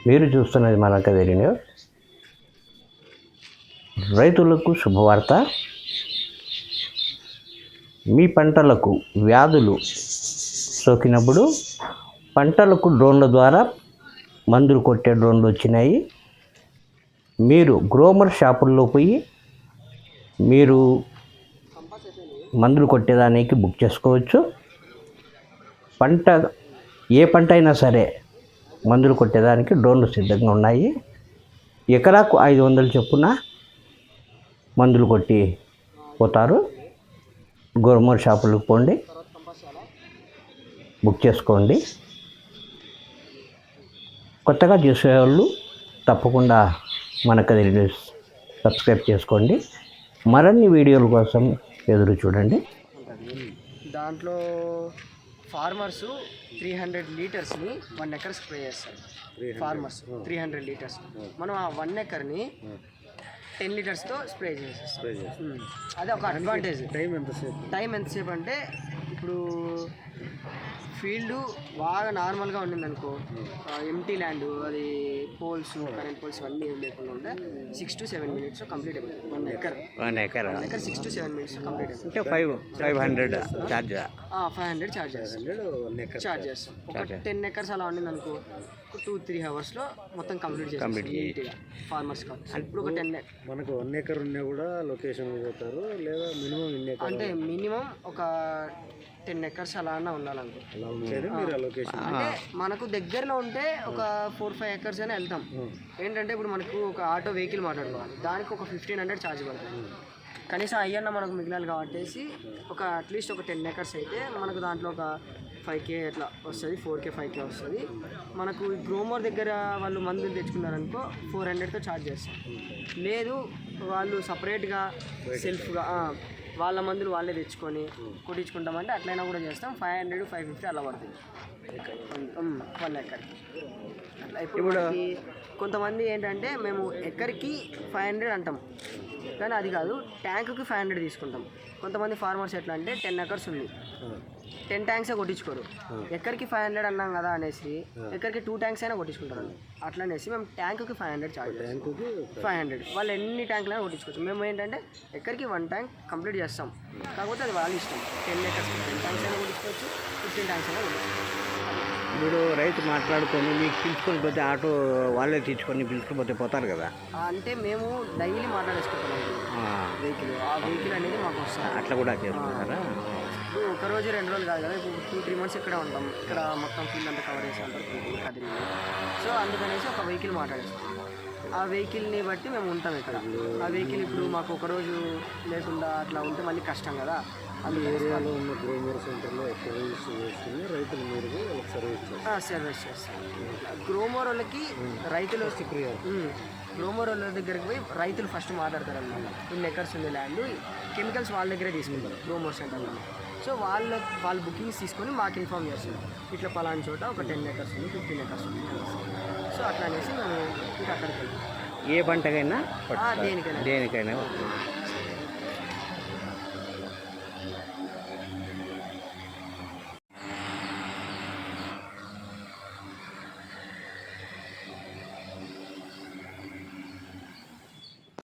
మీరు చూస్తున్నది మన కదిరి న్యూస్. రైతులకు శుభవార్త. మీ పంటలకు వ్యాధులు సోకినప్పుడు పంటలకు డ్రోన్ల ద్వారా మందులు కొట్టే డ్రోన్లు వచ్చినాయి. మీరు గ్రోమర్ షాపుల్లో పోయి మీరు మందులు కొట్టేదానికి బుక్ చేసుకోవచ్చు. ఏ పంట అయినా సరే మందులు కొట్టేదానికి డ్రోన్లు సిద్ధంగా ఉన్నాయి. ఎకరాకు 500 చొప్పున మందులు కొట్టి పోతారు. గ్రోమర్ షాపులకు పోండి, బుక్ చేసుకోండి. కొత్తగా చూసేవాళ్ళు తప్పకుండా మన కదిరి న్యూస్ సబ్స్క్రైబ్ చేసుకోండి. మరిన్ని వీడియోల కోసం ఎదురు చూడండి. దాంట్లో ఫార్మర్స్ 300 లీటర్స్ని 1 ఎకర్ స్ప్రే చేస్తారు. ఫార్మర్స్ 300 లీటర్స్, మనం ఆ 1 ఎకర్ని 10 లీటర్స్తో స్ప్రే చేసేస్తాం. అదే ఒక అడ్వాంటేజ్. టైం ఎంతసేపు అంటే ఇప్పుడు ఫీల్డ్ బాగా నార్మల్గా ఉండింది అనుకో, ఎంటీ ల్యాండ్, అది పోల్స్, కరెంట్ పోల్స్ అన్నీ ఏం లేకుండా ఉంటే 6 to 7 minutes కంప్లీట్ అయిపోతుంది. 1 ఎకర్ 6 to 7 minutes కంప్లీట్ అయిపోతుంది. 500 ఛార్జ్ చేస్తాం. ఒక 10 ఎకర్స్ అలా ఉండింది అనుకో, 2-3 అవర్స్లో మొత్తం కంప్లీట్ చేస్తాం ఫార్మర్స్. ఇప్పుడు ఒక 10 మనకు 1 ఎకర్ ఉన్నా కూడా లొకేషన్ పోతారు, లేదా మినిమం అంటే మినిమం ఒక 10 ఎకర్స్ అలా అన్నా ఉండాలనుకో. అంటే మనకు దగ్గరలో ఉంటే ఒక 4-5 ఎకర్స్ అయినా వెళ్తాం. ఏంటంటే ఇప్పుడు మనకు ఒక ఆటో వెహికల్ మాట్లాడుకోవాలి, దానికి ఒక 1500 ఛార్జ్ పడుతుంది. కనీసం అయ్యన్న మనకు మిగిలాలి కాబట్టి ఒక అట్లీస్ట్ ఒక 10 ఎకర్స్ అయితే మనకు దాంట్లో ఒక 5K అట్లా వస్తుంది, 4K 5K వస్తుంది. మనకు గ్రోమర్ దగ్గర వాళ్ళు మందులు తెచ్చుకున్నారనుకో 400తో ఛార్జ్ చేస్తాం. లేదు వాళ్ళు సపరేట్గా సెల్ఫ్గా వాళ్ళ మందులు వాళ్ళే తెచ్చుకొని కొట్టించుకుంటామంటే అట్లయినా కూడా చేస్తాం. 500-550 అలా పడుతుంది 1 ఎకర్కి. అట్లా ఇప్పుడు కొంతమంది ఏంటంటే మేము ఎకర్కి 500 అంటాం, కానీ అది కాదు, ట్యాంకుకి 500 తీసుకుంటాం. కొంతమంది ఫార్మర్స్ ఎట్లా అంటే 10 ఎకర్స్ ఉంది, 10 ట్యాంక్సే కొట్టించుకోరు. ఎకర్కి 500 అన్నాం కదా అనేసి ఎకర్కి 2 ట్యాంక్స్ అయినా కొట్టించుకుంటారు. అట్లా అనేసి మేము ట్యాంకుకి 500 ఛార్జ్ చేస్తాం. 500 వాళ్ళు ఎన్ని ట్యాంకులైనా కొట్టించుకోవచ్చు. మేము ఏంటంటే ఎకర్కి 1 ట్యాంక్ కంప్లీట్ చేస్తాం. కాకపోతే అది వాళ్ళ ఇష్టం. 10 ఎకర్స్ 10 ట్యాంక్స్ అయినా కొట్టించుకోవచ్చు, 15 ట్యాంక్స్ అయినా కొట్టించుకోవచ్చు. ఇప్పుడు రైతు మాట్లాడుకొని మీకు పిలుచుకొని పోతే ఆటో వాళ్ళే తీసుకొని పిలుచుకొని పోతారు కదా. అంటే మేము డైలీ మాట్లాడేసుకుంటాం వెహికల్, ఆ వెహికల్ అనేది మాకు వస్తుంది. అట్లా కూడా చేసుకుంటారా? ఇప్పుడు ఒక రోజు 2 రోజులు కాదు కదా, ఇప్పుడు 2-3 months ఇక్కడే ఉంటాం. ఇక్కడ మొత్తం ఫీల్డ్ అంతా కవర్ చేసి ఉంటారు కదిరి. సో అందుకనేసి ఒక వెహికల్ మాట్లాడేస్తాం. ఆ వెహికల్ని బట్టి మేము ఉంటాం ఇక్కడ. ఆ వెహికల్ ఇప్పుడు మాకు ఒక రోజు లేకుండా అట్లా ఉంటే మళ్ళీ కష్టం కదా. అది ఏరియాలో ఉన్న గ్రోమర్ సెంటర్లో సర్వీస్ చేస్తుంది, రైతులు మీరు సర్వీస్ చేస్తాం. గ్రోమర్ వాళ్ళకి రైతులు గ్రోమర్ వాళ్ళ దగ్గరికి పోయి రైతులు ఫస్ట్ మాట్లాడతారు అన్నమాట. ఇన్ని ఎకర్స్ ఉంది ల్యాండ్, కెమికల్స్ వాళ్ళ దగ్గరే తీసుకుంటారు గ్రోమర్ సెంటర్లో. సో వాళ్ళు బుకింగ్స్ తీసుకొని మాకు ఇన్ఫామ్ చేస్తారు, ఇట్లా పలానా చోట ఒక 10 ఎకర్స్ ఉంది, 15 ఎకర్స్ ఉంది. సో అట్లా అనేసి మేము ఇంకా అక్కడికి వెళ్తాం. ఏ పంటకైనా దేనికైనా